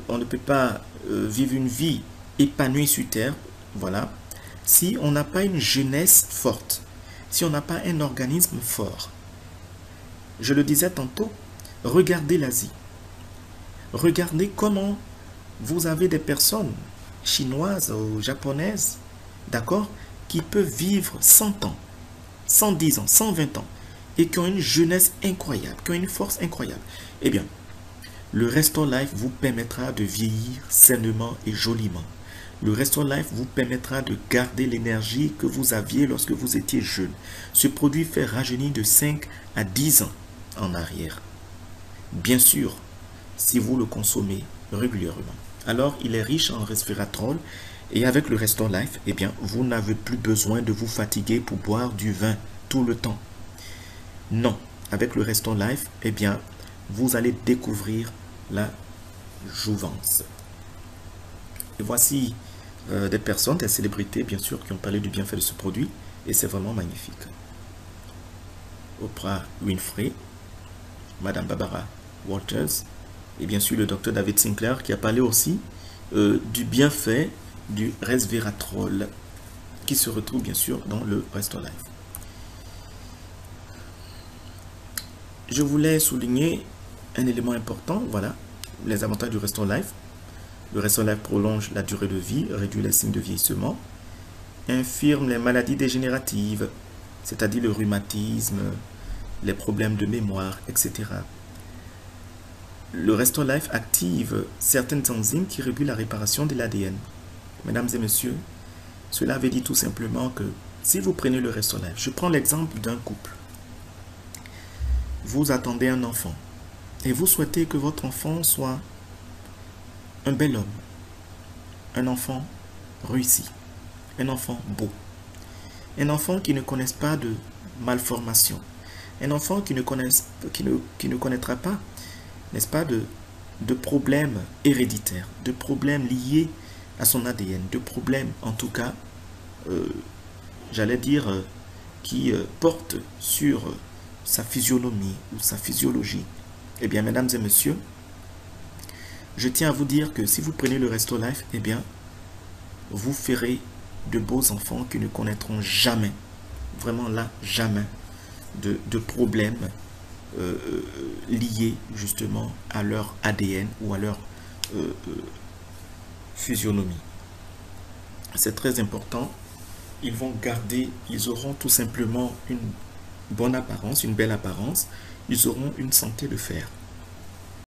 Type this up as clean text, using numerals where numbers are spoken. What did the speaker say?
on ne peut pas vivre une vie épanouie sur terre, voilà, si on n'a pas une jeunesse forte, si on n'a pas un organisme fort. Je le disais tantôt, regardez l'Asie. Regardez comment vous avez des personnes chinoises ou japonaises, d'accord, qui peuvent vivre 100 ans, 110 ans, 120 ans, et qui ont une jeunesse incroyable, qui ont une force incroyable. Eh bien, le Restore Life vous permettra de vieillir sainement et joliment. Le Restore Life vous permettra de garder l'énergie que vous aviez lorsque vous étiez jeune. Ce produit fait rajeunir de 5 à 10 ans en arrière. Bien sûr, si vous le consommez régulièrement. Alors, il est riche en resveratrol et avec le Restore Life, eh bien, vous n'avez plus besoin de vous fatiguer pour boire du vin tout le temps. Non, avec le Restore Life, eh bien, vous allez découvrir la jouvence. Et voici des personnes, des célébrités, bien sûr, qui ont parlé du bienfait de ce produit et c'est vraiment magnifique. Oprah Winfrey, Madame Barbara Walters, et bien sûr le docteur David Sinclair qui a parlé aussi du bienfait du resveratrol qui se retrouve bien sûr dans le Restore Life. Je voulais souligner un élément important, voilà, les avantages du Restore Life. Le Restore Life prolonge la durée de vie, réduit les signes de vieillissement, infirme les maladies dégénératives, c'est-à-dire le rhumatisme, les problèmes de mémoire, etc. Le Restore Life active certaines enzymes qui régulent la réparation de l'ADN. Mesdames et messieurs, cela veut dire tout simplement que si vous prenez le Restore Life, je prends l'exemple d'un couple. Vous attendez un enfant et vous souhaitez que votre enfant soit un bel homme, un enfant réussi, un enfant beau, un enfant qui ne connaisse pas de malformation, un enfant qui ne connaîtra pas, n'est-ce pas, de problèmes héréditaires, de problèmes liés à son ADN, de problèmes en tout cas, j'allais dire, qui portent sur sa physionomie ou sa physiologie. Eh bien, mesdames et messieurs, je tiens à vous dire que si vous prenez le Restore Life, eh bien, vous ferez de beaux enfants qui ne connaîtront jamais, vraiment là, jamais, de problèmes liés justement à leur ADN ou à leur physionomie. C'est très important. Ils vont garder, ils auront tout simplement une bonne apparence, une belle apparence. Ils auront une santé de fer.